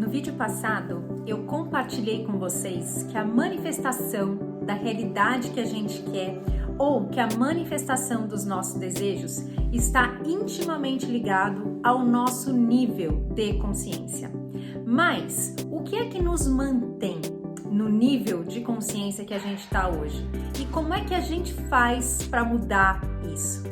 No vídeo passado, eu compartilhei com vocês que a manifestação da realidade que a gente quer ou que a manifestação dos nossos desejos está intimamente ligado ao nosso nível de consciência. Mas o que é que nos mantém no nível de consciência que a gente está hoje? E como é que a gente faz para mudar isso?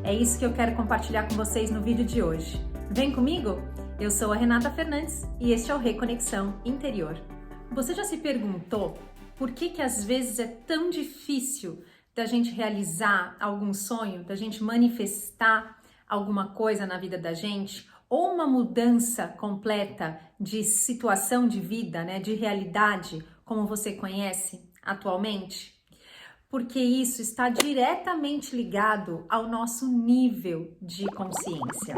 É isso que eu quero compartilhar com vocês no vídeo de hoje. Vem comigo? Eu sou a Renata Fernandes e este é o Reconexão Interior. Você já se perguntou por que às vezes é tão difícil da gente realizar algum sonho, da gente manifestar alguma coisa na vida da gente, ou uma mudança completa de situação de vida, né, de realidade, como você conhece atualmente? Porque isso está diretamente ligado ao nosso nível de consciência.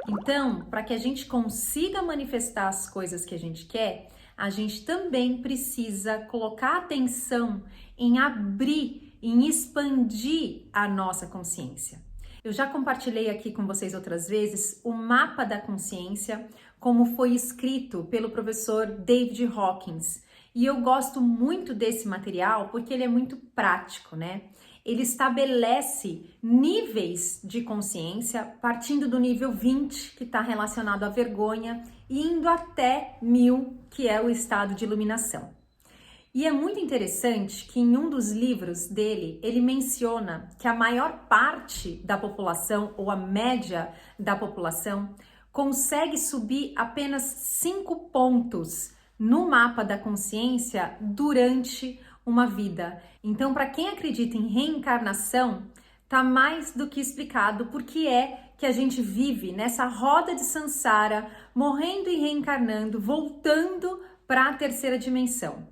Então, para que a gente consiga manifestar as coisas que a gente quer, a gente também precisa colocar atenção em abrir, em expandir a nossa consciência. Eu já compartilhei aqui com vocês outras vezes o mapa da consciência, como foi escrito pelo professor David Hawkins. E eu gosto muito desse material porque ele é muito prático, né? Ele estabelece níveis de consciência partindo do nível 20, que está relacionado à vergonha, e indo até 1000, que é o estado de iluminação. E é muito interessante que em um dos livros dele, ele menciona que a maior parte da população, ou a média da população, consegue subir apenas 5 pontos no mapa da consciência durante uma vida. Então, para quem acredita em reencarnação, tá mais do que explicado por que é que a gente vive nessa roda de samsara, morrendo e reencarnando, voltando para a terceira dimensão.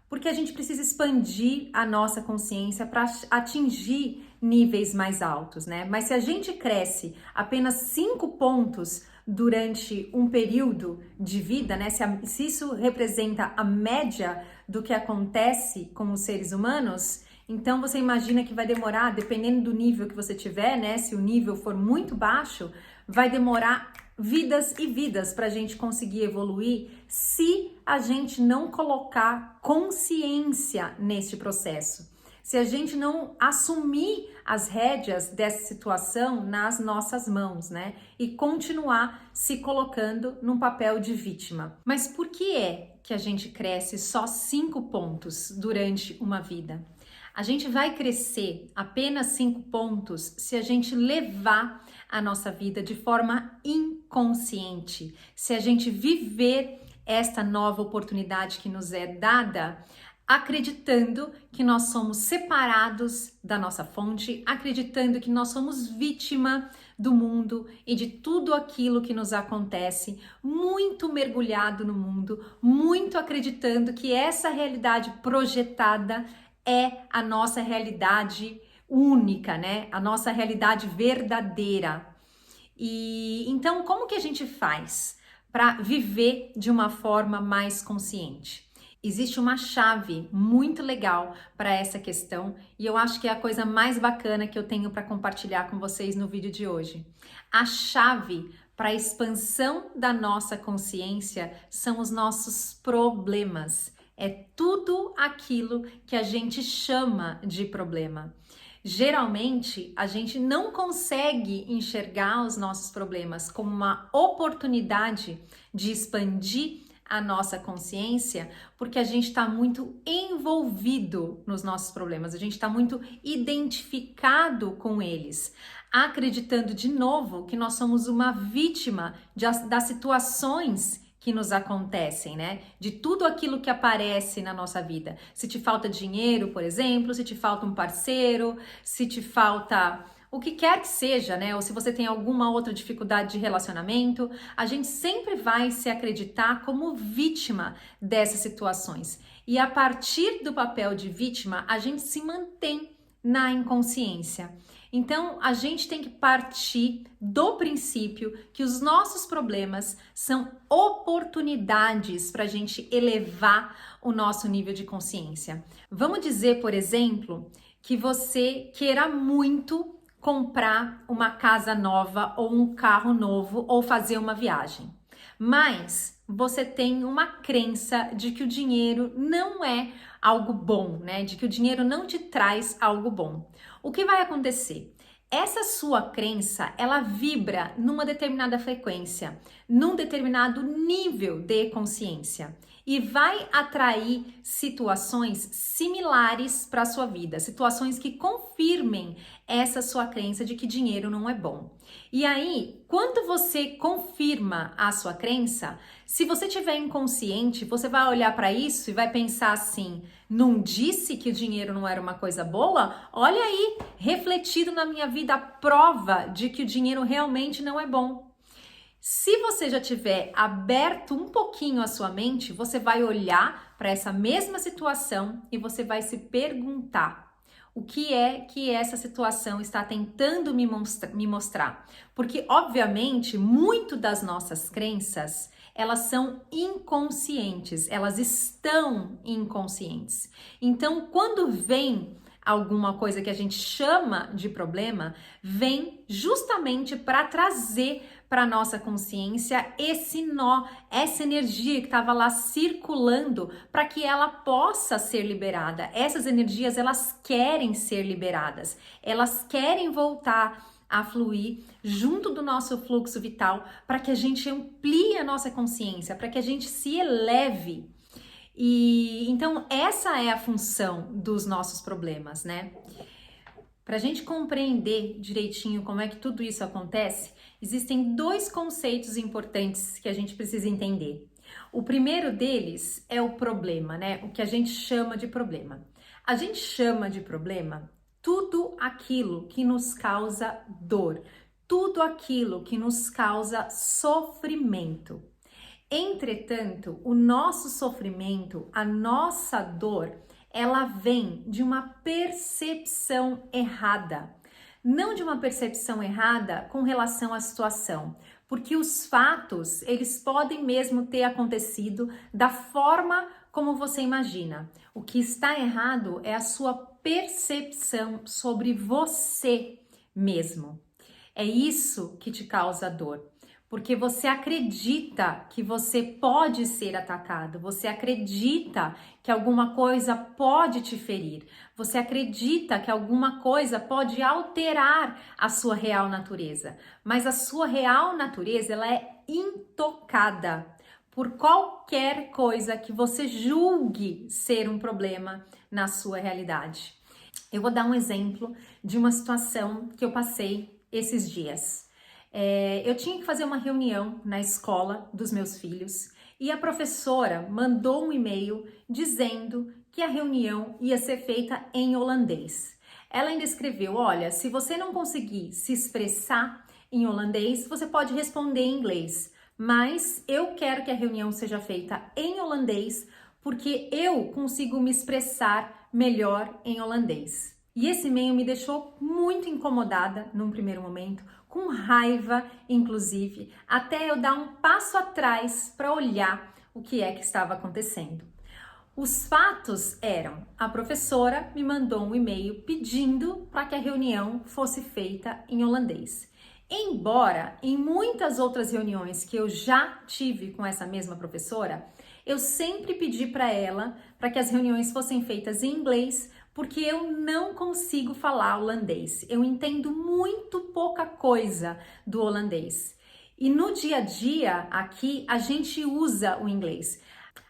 Porque a gente precisa expandir a nossa consciência para atingir níveis mais altos, né? Mas se a gente cresce apenas 5 pontos durante um período de vida, né? Se isso representa a média do que acontece com os seres humanos, então você imagina que vai demorar, dependendo do nível que você tiver, né? Se o nível for muito baixo, vai demorar vidas e vidas para a gente conseguir evoluir se a gente não colocar consciência neste processo. Se a gente não assumir as rédeas dessa situação nas nossas mãos, né? E continuar se colocando num papel de vítima. Mas por que é que a gente cresce só 5 pontos durante uma vida? A gente vai crescer apenas 5 pontos se a gente levar a nossa vida de forma inconsciente, se a gente viver esta nova oportunidade que nos é dada, acreditando que nós somos separados da nossa fonte, acreditando que nós somos vítima do mundo e de tudo aquilo que nos acontece, muito mergulhado no mundo, muito acreditando que essa realidade projetada é a nossa realidade única, né? A nossa realidade verdadeira. E então, como que a gente faz para viver de uma forma mais consciente? Existe uma chave muito legal para essa questão e eu acho que é a coisa mais bacana que eu tenho para compartilhar com vocês no vídeo de hoje. A chave para a expansão da nossa consciência são os nossos problemas. É tudo aquilo que a gente chama de problema. Geralmente, a gente não consegue enxergar os nossos problemas como uma oportunidade de expandir a nossa consciência, porque a gente está muito envolvido nos nossos problemas, a gente está muito identificado com eles, acreditando de novo que nós somos uma vítima das situações que nos acontecem, né? De tudo aquilo que aparece na nossa vida. Se te falta dinheiro, por exemplo, se te falta um parceiro, se te falta o que quer que seja, né? Ou se você tem alguma outra dificuldade de relacionamento, a gente sempre vai se acreditar como vítima dessas situações. E a partir do papel de vítima, a gente se mantém na inconsciência. Então, a gente tem que partir do princípio que os nossos problemas são oportunidades para a gente elevar o nosso nível de consciência. Vamos dizer, por exemplo, que você queira muito comprar uma casa nova ou um carro novo ou fazer uma viagem. Mas você tem uma crença de que o dinheiro não é algo bom, né? De que o dinheiro não te traz algo bom. O que vai acontecer? Essa sua crença, ela vibra numa determinada frequência, num determinado nível de consciência e vai atrair situações similares para a sua vida, situações que confirmem essa sua crença de que dinheiro não é bom. E aí, quando você confirma a sua crença, se você tiver inconsciente, você vai olhar para isso e vai pensar assim: não disse que o dinheiro não era uma coisa boa? Olha aí, refletido na minha vida a prova de que o dinheiro realmente não é bom. Se você já tiver aberto um pouquinho a sua mente, você vai olhar para essa mesma situação e você vai se perguntar: o que é que essa situação está tentando me mostrar? Porque, obviamente, muito das nossas crenças, elas são inconscientes, elas estão inconscientes. Então, quando vem alguma coisa que a gente chama de problema, vem justamente para trazer para nossa consciência esse nó, essa energia que estava lá circulando para que ela possa ser liberada. Essas energias, elas querem ser liberadas, elas querem voltar a fluir junto do nosso fluxo vital para que a gente amplie a nossa consciência, para que a gente se eleve. E então essa é a função dos nossos problemas, né? Para a gente compreender direitinho como é que tudo isso acontece, existem dois conceitos importantes que a gente precisa entender. O primeiro deles é o problema, né? O que a gente chama de problema. A gente chama de problema tudo aquilo que nos causa dor, tudo aquilo que nos causa sofrimento. Entretanto, o nosso sofrimento, a nossa dor, ela vem de uma percepção errada. Não de uma percepção errada com relação à situação, porque os fatos, eles podem mesmo ter acontecido da forma como você imagina. O que está errado é a sua percepção sobre você mesmo. É isso que te causa dor. Porque você acredita que você pode ser atacado, você acredita que alguma coisa pode te ferir, você acredita que alguma coisa pode alterar a sua real natureza, mas a sua real natureza, ela é intocada por qualquer coisa que você julgue ser um problema na sua realidade. Eu vou dar um exemplo de uma situação que eu passei esses dias. Eu tinha que fazer uma reunião na escola dos meus filhos e a professora mandou um e-mail dizendo que a reunião ia ser feita em holandês. Ela ainda escreveu: olha, se você não conseguir se expressar em holandês, você pode responder em inglês, mas eu quero que a reunião seja feita em holandês porque eu consigo me expressar melhor em holandês. E esse e-mail me deixou muito incomodada num primeiro momento, com raiva, inclusive, até eu dar um passo atrás para olhar o que é que estava acontecendo. Os fatos eram: a professora me mandou um e-mail pedindo para que a reunião fosse feita em holandês. Embora em muitas outras reuniões que eu já tive com essa mesma professora, eu sempre pedi para ela para que as reuniões fossem feitas em inglês, porque eu não consigo falar holandês. Eu entendo muito pouca coisa do holandês. E no dia a dia, aqui, a gente usa o inglês.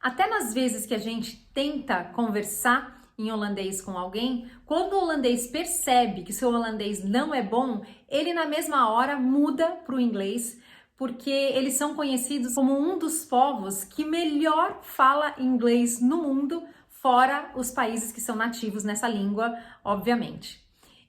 Até nas vezes que a gente tenta conversar em holandês com alguém, quando o holandês percebe que seu holandês não é bom, ele na mesma hora muda para o inglês, porque eles são conhecidos como um dos povos que melhor fala inglês no mundo, fora os países que são nativos nessa língua, obviamente.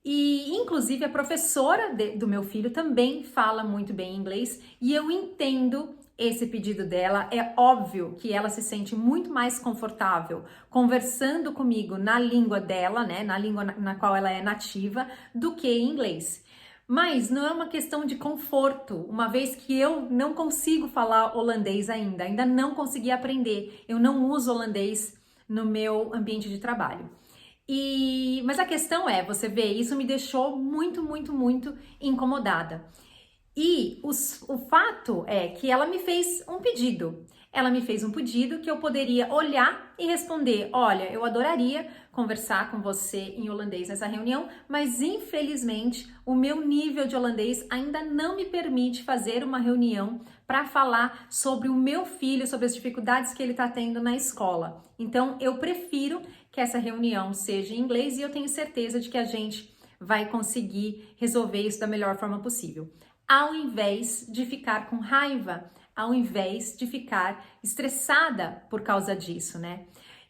E, inclusive, a professora do meu filho também fala muito bem inglês e eu entendo esse pedido dela. É óbvio que ela se sente muito mais confortável conversando comigo na língua dela, né, na língua na qual ela é nativa, do que em inglês. Mas não é uma questão de conforto, uma vez que eu não consigo falar holandês ainda não consegui aprender, eu não uso holandês no meu ambiente de trabalho. Mas a questão é, você vê, isso me deixou muito incomodada. E o fato é que ela me fez um pedido. ela me fez um pedido que eu poderia olhar e responder: olha, eu adoraria conversar com você em holandês nessa reunião, mas infelizmente o meu nível de holandês ainda não me permite fazer uma reunião para falar sobre o meu filho, sobre as dificuldades que ele está tendo na escola. Então eu prefiro que essa reunião seja em inglês e eu tenho certeza de que a gente vai conseguir resolver isso da melhor forma possível. Ao invés de ficar com raiva, ao invés de ficar estressada por causa disso, né?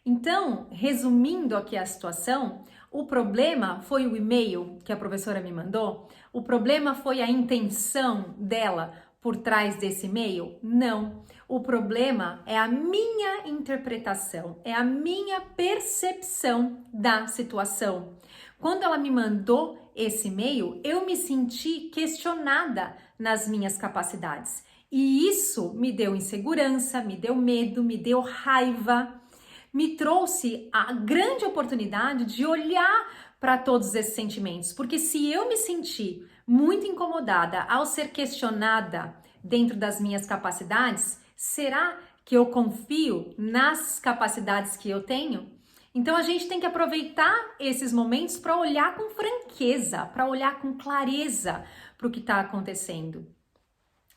Então, resumindo aqui a situação, o problema foi o e-mail que a professora me mandou? O problema foi a intenção dela por trás desse e-mail? Não. O problema é a minha interpretação, é a minha percepção da situação. Quando ela me mandou esse e-mail, eu me senti questionada nas minhas capacidades. E isso me deu insegurança, me deu medo, me deu raiva, me trouxe a grande oportunidade de olhar para todos esses sentimentos. Porque se eu me senti muito incomodada ao ser questionada dentro das minhas capacidades, será que eu confio nas capacidades que eu tenho? Então a gente tem que aproveitar esses momentos para olhar com franqueza, para olhar com clareza para o que está acontecendo.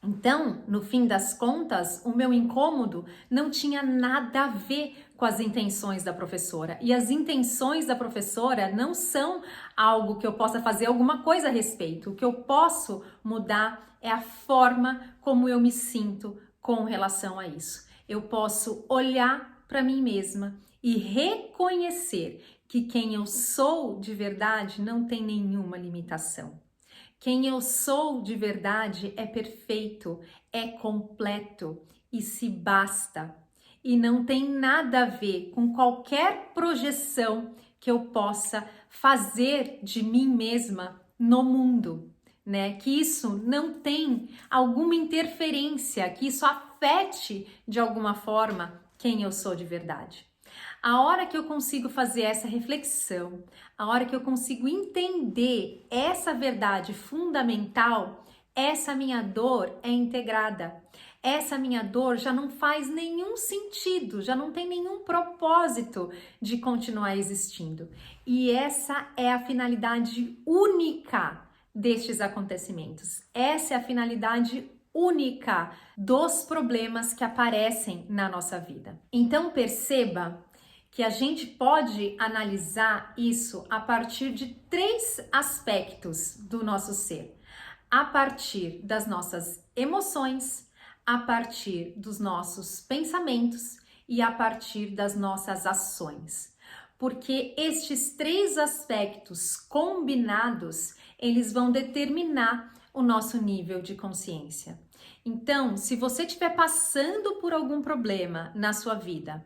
Então, no fim das contas, o meu incômodo não tinha nada a ver com as intenções da professora. E as intenções da professora não são algo que eu possa fazer alguma coisa a respeito. O que eu posso mudar é a forma como eu me sinto com relação a isso. Eu posso olhar para mim mesma e reconhecer que quem eu sou de verdade não tem nenhuma limitação. Quem eu sou de verdade é perfeito, é completo e se basta. E não tem nada a ver com qualquer projeção que eu possa fazer de mim mesma no mundo, né? Que isso não tem alguma interferência, que isso afete de alguma forma quem eu sou de verdade. A hora que eu consigo fazer essa reflexão, a hora que eu consigo entender essa verdade fundamental, essa minha dor é integrada. Essa minha dor já não faz nenhum sentido, já não tem nenhum propósito de continuar existindo. E essa é a finalidade única destes acontecimentos. Essa é a finalidade única dos problemas que aparecem na nossa vida. Então perceba que a gente pode analisar isso a partir de 3 aspectos do nosso ser. A partir das nossas emoções, a partir dos nossos pensamentos e a partir das nossas ações. Porque estes 3 aspectos combinados, eles vão determinar o nosso nível de consciência. Então, se você estiver passando por algum problema na sua vida,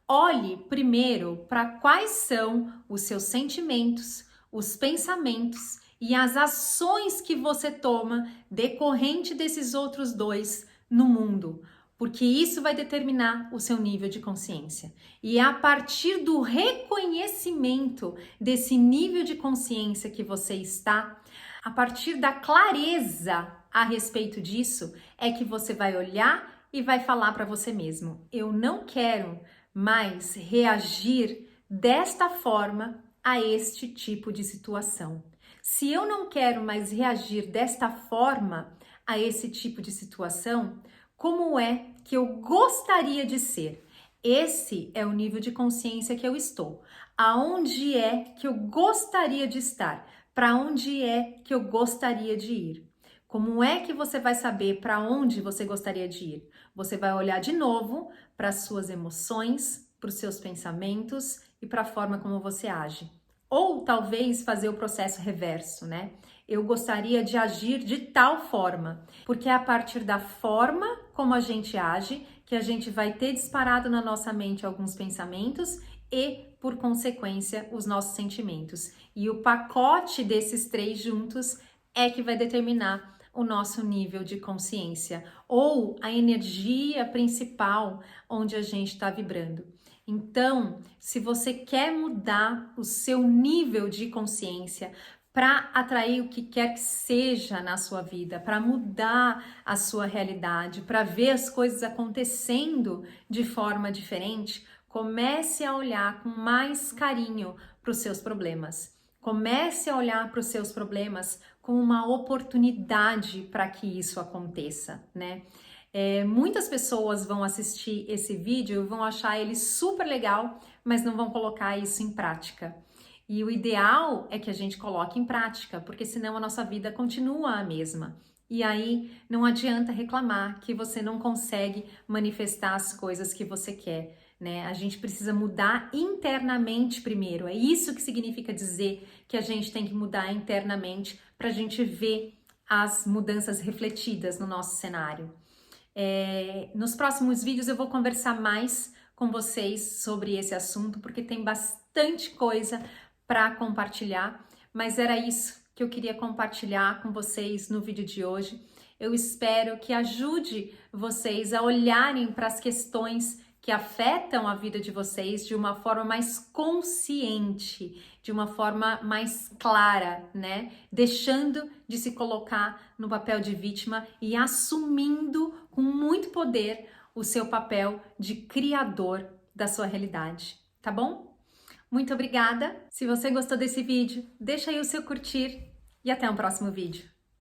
olhe primeiro para quais são os seus sentimentos, os pensamentos e as ações que você toma decorrente desses outros 2 no mundo, porque isso vai determinar o seu nível de consciência. E é a partir do reconhecimento desse nível de consciência que você está, a partir da clareza a respeito disso, é que você vai olhar e vai falar para você mesmo: eu não quero mais reagir desta forma a este tipo de situação. Se eu não quero mais reagir desta forma a esse tipo de situação, como é que eu gostaria de ser? Esse é o nível de consciência que eu estou. Aonde é que eu gostaria de estar? Para onde é que eu gostaria de ir? Como é que você vai saber para onde você gostaria de ir? Você vai olhar de novo para as suas emoções, para os seus pensamentos e para a forma como você age. Ou talvez fazer o processo reverso, né? Eu gostaria de agir de tal forma, porque é a partir da forma como a gente age que a gente vai ter disparado na nossa mente alguns pensamentos e, por consequência, os nossos sentimentos. E o pacote desses 3 juntos é que vai determinar o nosso nível de consciência ou a energia principal onde a gente está vibrando. Então, se você quer mudar o seu nível de consciência, para atrair o que quer que seja na sua vida, para mudar a sua realidade, para ver as coisas acontecendo de forma diferente, comece a olhar com mais carinho para os seus problemas. Comece a olhar para os seus problemas como uma oportunidade para que isso aconteça, né? Muitas pessoas vão assistir esse vídeo e vão achar ele super legal, mas não vão colocar isso em prática. E o ideal é que a gente coloque em prática, porque senão a nossa vida continua a mesma. E aí não adianta reclamar que você não consegue manifestar as coisas que você quer, né? A gente precisa mudar internamente primeiro. É isso que significa dizer que a gente tem que mudar internamente para a gente ver as mudanças refletidas no nosso cenário. Nos próximos vídeos eu vou conversar mais com vocês sobre esse assunto, porque tem bastante coisa para compartilhar, mas era isso que eu queria compartilhar com vocês no vídeo de hoje. Eu espero que ajude vocês a olharem para as questões que afetam a vida de vocês de uma forma mais consciente, de uma forma mais clara, né? Deixando de se colocar no papel de vítima e assumindo com muito poder o seu papel de criador da sua realidade, tá bom? Muito obrigada! Se você gostou desse vídeo, deixa aí o seu curtir e até o próximo vídeo.